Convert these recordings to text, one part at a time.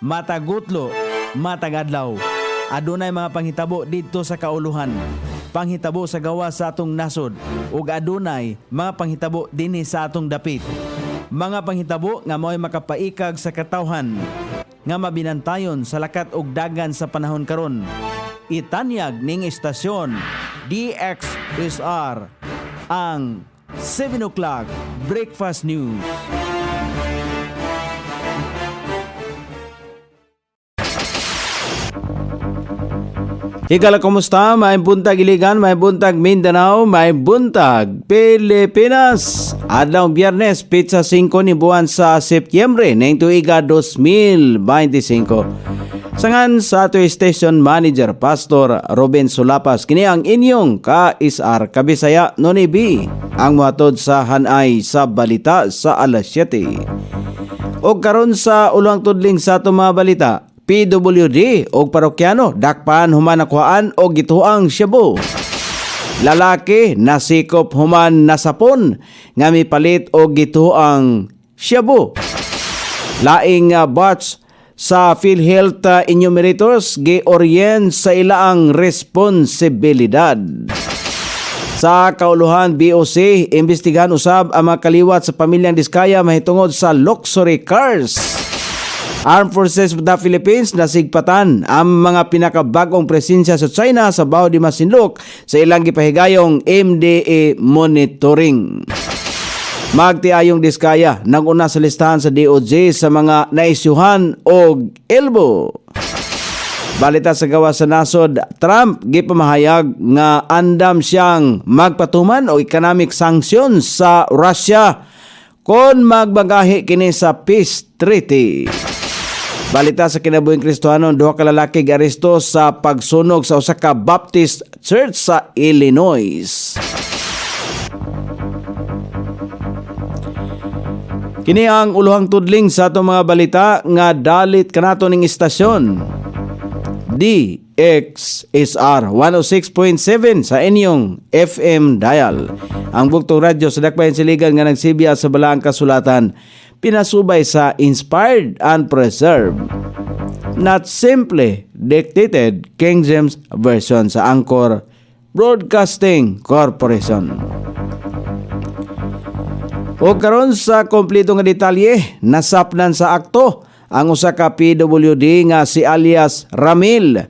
matagutlo, matagadlaw. Adunay mga panghitabo didto sa kauluhan, panghitabo sa gawa sa atong nasod, ug adunay mga panghitabo dinhi sa atong dapit. Mga panghitabo nga mao'y makapaikag sa katawhan, nga mabinantayon sa lakat ug dagan sa panahon karon. Itanyag ning istasyon DXSR ang 7 o'clock Breakfast News. Higala, kumusta? May buntag Iligan, may buntag Mindanao, may buntag Pilipinas. Adlaw Biyernes, pizza 5 ni buwan sa Setyembre ng tuiga 2025. Sangan sa ato station manager Pastor Ruben Sulapas, kini ang inyong ka-isar Kabisaya Nonibi, ang muhatod sa hanay sa balita sa alas 7. O karon sa ulang tudling sa ato mga balita, PWD o parokyano dakpan human nakuhaan o gituang Cebu. Lalaki nasikop human nasapon nga mipalit o gituang Cebu. Laing batch sa PhilHealth enumerators gi-orient sa ilaang responsibilidad. Sa kauluhan BOC, imbestigahan usab ang mga kaliwat sa pamilyang Diskaya mahitungod sa luxury cars. Armed Forces of the Philippines nasigpatan ang mga pinakabagong presensya sa China sa Bao de Masinloc sa ilang gipahigayong MDA monitoring. Magtiayong Diskaya naguna sa listahan sa DOJ sa mga naisyuhan og elbo. Balita sa gawa sa nasod, Trump gipamahayag nga andam siyang magpatuman o economic sanctions sa Russia kon magbagahi kini sa peace treaty. Balita sa kinabuhing Kristohano, duha ka lalaki giaresto sa pagsunog sa usa ka Baptist Church sa Illinois. Kini ang uluhang tudling sa atong mga balita nga dalit kanato ning istasyon DXSR 106.7 sa inyong FM dial. Ang buktong radyo sa dakbayan siligan nga nagsibya sa balaang kasulatan, pinasubay sa inspired and preserved, not simply dictated King James Version sa Anchor Broadcasting Corporation. O karon sa kompleto nga detalye, nasapnan sa akto ang usa ka PWD nga si alias Ramil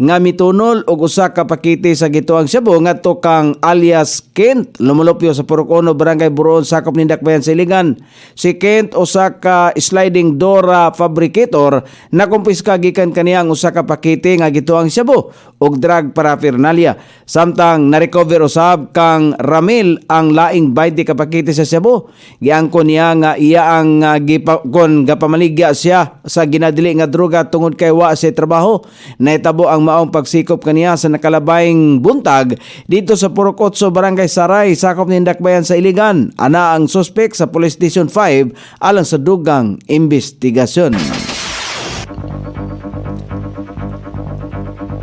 nga mitunol og usa ka pakiti sa gituang Cebu ngadto kang alias Kent lumulupyo sa Purok 1 Barangay Buron sakop ni Dakbayan sa Iligan. Si Kent usa ka sliding door fabricator na kumpiska gikan kaniya ang usa ka pakiti nga gituang Cebu og drug paraphernalia. Samtang na-recover usab kang Ramil ang laing 20 ka pakiti sa Cebu. Giangkon niya nga iya ang gipakon gapamaligya siya sa ginadili nga droga tungod kay wa sa trabaho. Nahitabo ang maong pagsikop kaniya sa nakalabayng buntag dito sa Purok 8 Barangay Saray sakop ni Dakbayan sa Iligan. Ana ang suspek sa Police Station 5 alang sa dugang investigasyon.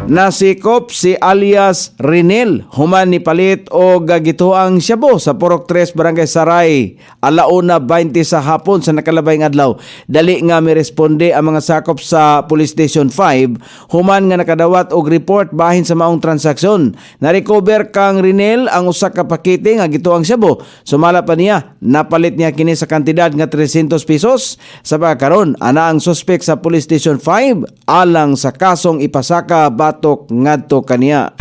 Nasikop si alias Rinel human ni palit o gagituang Cebu sa Purok 3 Barangay Saray alauna 20 sa hapon sa nakalabayng adlaw. Dali nga miresponde ang mga sakop sa Police Station 5 human nga nakadawat og report bahin sa maong transaksyon. Na-recover kang Rinel ang usa ka pakete nga gituang Cebu. Sumala pa niya napalit niya kini sa kantidad nga 300 pesos. Sa pagkaron ana ang suspek sa Police Station 5 alang sa kasong ipasaka batok ngadto kaniya.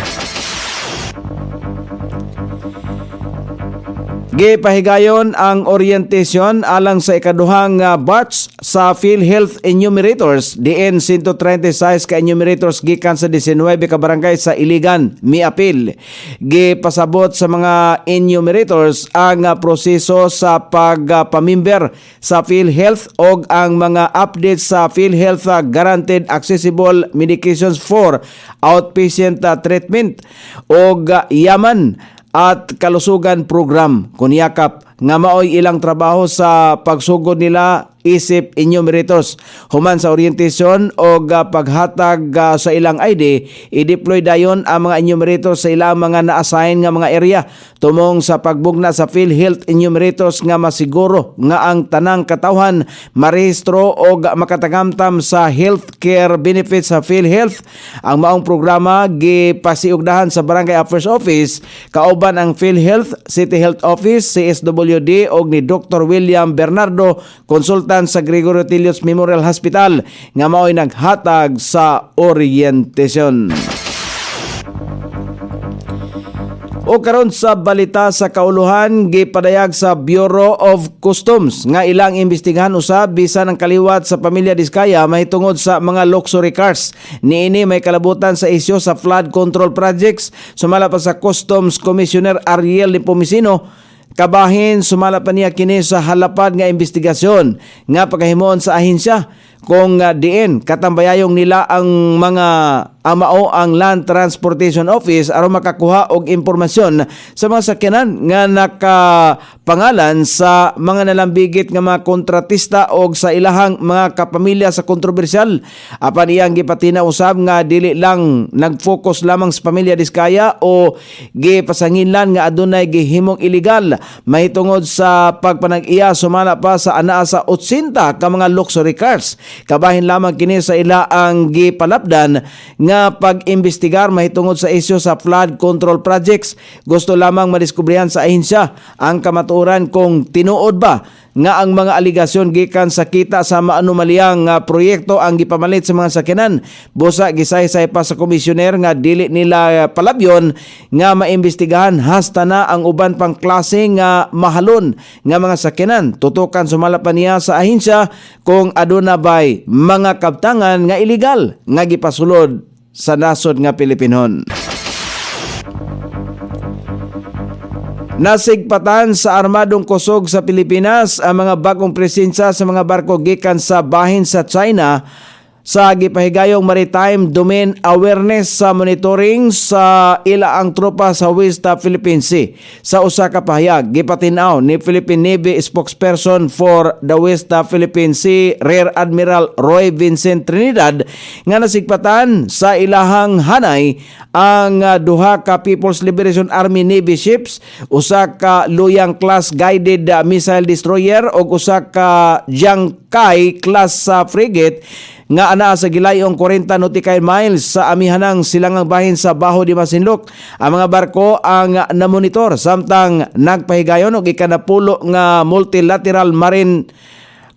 Gipahigayon ang orientation alang sa ikaduhang batch sa PhilHealth enumerators diin 136 ka enumerators gikan sa 19 ka barangay sa Iligan miapil. Gipasabot sa mga enumerators ang proseso sa pagpamember sa PhilHealth og ang mga updates sa PhilHealth Guaranteed Accessible Medications for Outpatient Treatment og yaman at kalusugan program kunyakap nga maoy ilang trabaho sa pagsugod nila isip enumerators. Human sa orientasyon o paghatag sa ilang ID, i-deploy dayon ang mga enumerators sa ilang mga na-assign nga mga area tumong sa pagbugna sa PhilHealth enumerators nga masiguro nga ang tanang katawhan marehistro o makatagamtam sa healthcare benefits sa PhilHealth. Ang maong programa gipasiugdahan sa Barangay Affairs Office kauban ang PhilHealth City Health Office, CSWD og ni Dr. William Bernardo, consultant sa Gregorio Tilios Memorial Hospital nga mao'y naghatag sa orientasyon. O karon sa balita sa kauluhan, gipadayag sa Bureau of Customs nga ilang imbestigahan usab bisan ang kaliwat sa pamilya Diskaya mahitungod sa mga luxury cars. Niini may kalabutan sa isyu sa flood control projects. Sumala pa sa Customs Commissioner Ariel Nepomuceno, kabahin sumala pa niya kini sa halapad nga investigasyon nga pagkahimuon sa ahensya kung diin katambayayong nila ang mga amao ang Land Transportation Office aron makakuha og impormasyon sa mga sakyanan nga nakapangalan sa mga nalambigit nga mga kontratista og sa ilahang mga kapamilya sa kontrobersyal. Apan iyang gipatina usab nga dili lang nag-focus lamang sa pamilya Diskaya o gipasanginlan nga adunay gihimong illegal mahitungod sa pagpanag-iya sumala pa sa anaa sa 80 ka mga luxury cars. Kabahin lamang kini sa ila ang gipalapdan nga pag-imbestigar mahitungod sa isyu sa flood control projects. Gusto lamang madiskubrihan sa ahensya ang kamatuoran kung tinuod ba nga ang mga aligasyon gikan sa kita sa maanumalyang proyekto ang gipamalit sa mga sakyanan. Busa gisaysay pa sa komisyoner nga dili nila palabyon nga maimbestigahan hasta na ang uban pang klase nga mahalon nga mga sakyanan. Tutukan sumala pa niya sa ahensya kung aduna bay mga kabtangan nga illegal nga gipasulod sa nasod nga Pilipinon. Nasigpatan sa armadong kusog sa Pilipinas ang mga bagong presensya sa mga barko gikan sa bahin sa China sa gipahigayong Maritime Domain Awareness sa monitoring sa ila ang tropa sa West Philippine Sea. Sa usa ka pahayag, gipatinaw ni Philippine Navy spokesperson for the West Philippine Sea, Rear Admiral Roy Vincent Trinidad, nga nasigpatan sa ilahang hanay ang duha ka People's Liberation Army Navy ships, usa ka Luyang class guided missile destroyer ug usa ka Jiangkai class frigate nga anaa sa gilayong 40 nautical miles sa amihanang silangang bahin sa Baho de Masinloc. Ang mga barko ang namonitor samtang nagpahigayon og ikanapulo nga multilateral marine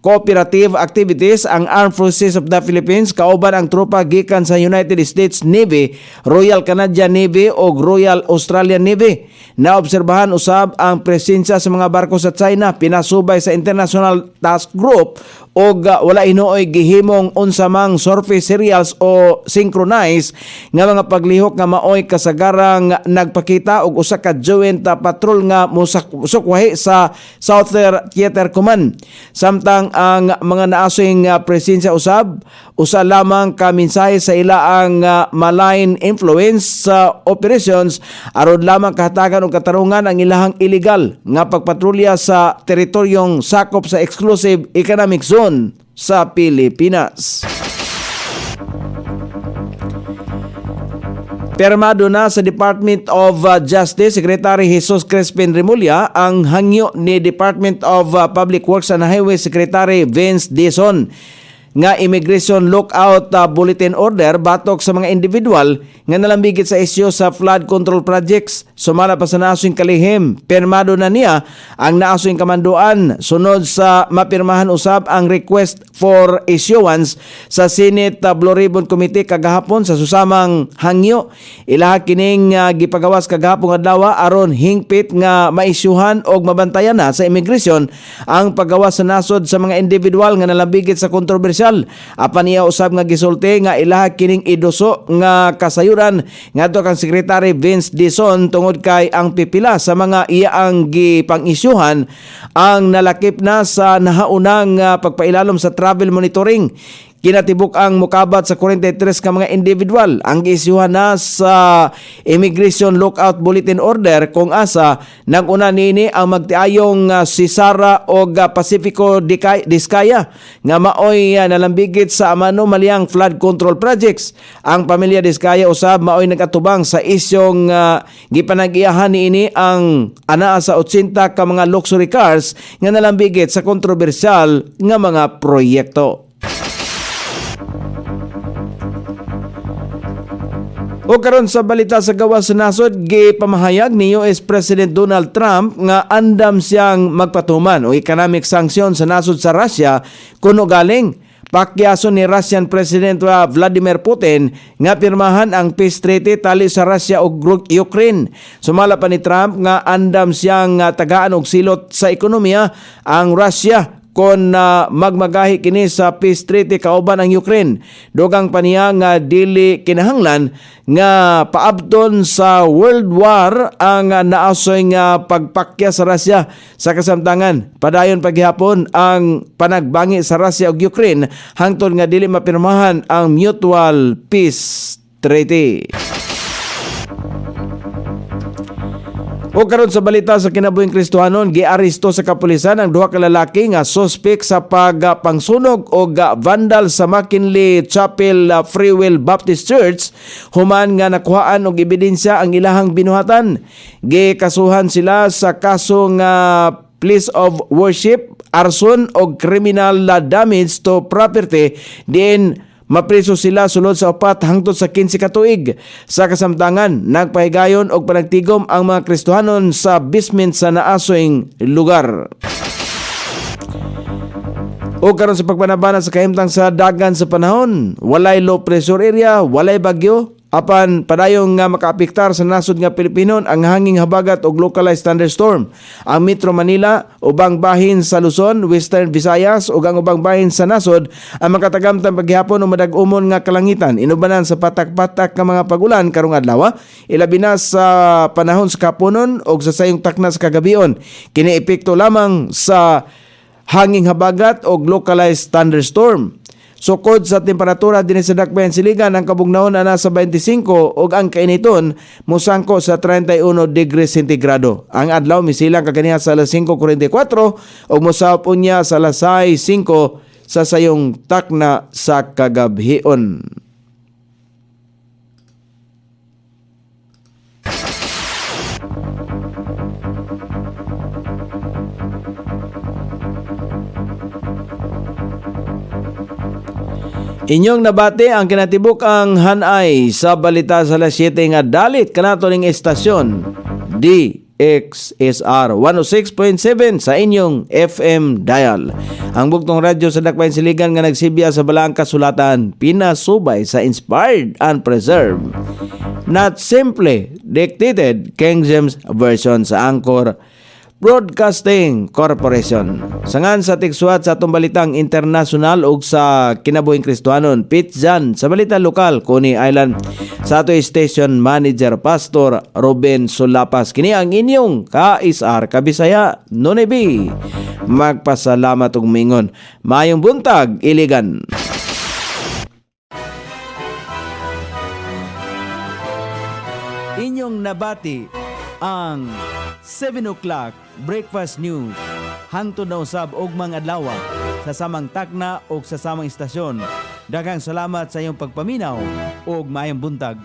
cooperative activities ang Armed Forces of the Philippines kauban ang tropa gikan sa United States Navy, Royal Canadian Navy o Royal Australian Navy. Naobserbahan usab ang presensya sa mga barko sa China pinasubay sa International Task Group o wala inuoy gihimong unsamang surface serials o synchronize nga mga paglihok nga maoy kasagarang nagpakita og usa ka joint patrol nga musukwahi sa Southern Theater Command. Samtang ang mga naasing presensya usab usa lamang ka mensahe sa ila ang malign influence sa operations aron lamang kahatagan og katarungan ang ilahang illegal nga pagpatrolya sa teritoryong sakop sa exclusive economic zone sa Pilipinas. Permado na sa Department of Justice Secretary Jesus Crispin Remulla ang hangyo ni Department of Public Works and Highway Secretary Vince Dizon nga immigration lookout bulletin order batok sa mga individual nga nalambigit sa isyu sa flood control projects. Sumala pa sa naasong kalihim, permado na niya ang naasong kamanduan sunod sa mapirmahan usab ang request for issuance sa Senate Blue Ribbon Committee kagahapon sa susamang hangyo. Ilaha kining gipagawas kagahapon adlaw aron hingpit nga maisyuhan og mabantayan na sa immigration ang paggawas sa nasod sa mga individual nga nalambigit sa kontrobersyal. Apan iya usab nga gisulti nga ilaha kining iduso nga kasayuran ngadto kang Secretary Vince Dizon tungod kay ang pipila sa mga iya ang gipang-isyuhan ang nalakip na sa nahaunang pagpailalom sa travel monitoring. kinatibuk ang mukabat sa 43 ka mga individual ang giisyuhan na sa Immigration Lookout Bulletin Order kung asa naguna nini ang magtiayong si Sara og Pacifico Diskaya nga maoy nalambigit sa anomalyang flood control projects. Ang pamilya Diskaya usab maoy nagatubang sa isyong gipanag-iyahan niini ang anaa sa 80 ka mga luxury cars nga nalambigit sa kontrobersyal nga mga proyekto. O karon sa balita sa gawas sa nasod, gipamahayag ni US President Donald Trump nga andam siyang magpatuman o economic sanction sa nasod sa Russia kuno galing pakyason ni Russian President Vladimir Putin nga pirmahan ang peace treaty tali sa Russia ug Ukraine. Sumala pa ni Trump nga andam siyang tagaan og silot sa ekonomiya ang Russia kon magmagahi kini sa peace treaty kauban ang Ukraine. Dugang pa niya nga dili kinahanglan nga paabton sa World War ang naasoy nga pagpakya sa Russia sa kasamtangan. Padayon paghihapon ang panagbangi sa Russia ug Ukraine hangtod nga dili mapirmahan ang mutual peace treaty. O karon sa balita sa kinabuhing Kristohanon, giaresto sa kapulisan ang duha ka lalaki nga suspek sa pagpangsunog o vandal sa McKinley Chapel Free Will Baptist Church human nga nakuhaan og ebidensya ang ilahang binuhatan. Gikasuhan sila sa kaso nga place of worship, arson o criminal damage to property din mapriso sila sulod sa 4 hangtod sa 15 ka tuig. Sa kasamtangan, nagpahigayon og panagtigom ang mga Kristohanon sa basement sa naasoyng lugar. O karon sa pagbanabana sa kahimtang sa dagan sa panahon, walay low pressure area, walay bagyo, apan padayong nga makaapektar sa nasod nga Pilipinon ang hanging habagat og localized thunderstorm. Ang Metro Manila, ubang bahin sa Luzon, Western Visayas ug ang ubang bahin sa nasod ang makatagamtang paghihapon o madag-umon nga kalangitan. Inubanan sa patak-patak nga mga pagulan karong adlaw, ilabi na sa panahon sa kapunon ug sa sayong takna sa kagabion. Kini epekto lamang sa hanging habagat o localized thunderstorm. Sukod sa temperatura din sa Dakbayan Siligan, ang kabugnahon na nasa 25 ug ang kainiton musangko sa 31 degrees centigrado. Ang adlaw misilang kaganiha sa alas 5:44 ug mosahop unya sa alas 6:05 sa sayong takna sa kagabhion. Inyong nabati ang kinatibuk ang hanay sa balita sa alas 7 nga dalit kanato ning estasyon DXSR 106.7 sa inyong FM dial. Ang bugtong radyo sa Dakbayan Siligan nga nagsibya sa balaang kasulatan pinasubay sa inspired and preserved, not simply dictated King James Version sa Anchor Broadcasting Corporation. Sangan sa tigsuat sa atong balitang internasyonal ug sa kinabuhing Kristohanon, Pitzan sa balita lokal, Coney Island. Sa ato station manager Pastor Ruben Solapas. Kini ang inyong ka-ISR Kabisaya Nonebi. Magpasalamat ug mingon. Mayong buntag, Iligan. Inyong nabati ang 7 o'clock breakfast news hangtod na usab og mga adlaw sa samang takna o sa samang istasyon. Daghang salamat sa iyong pagpaminaw ug maayong buntag.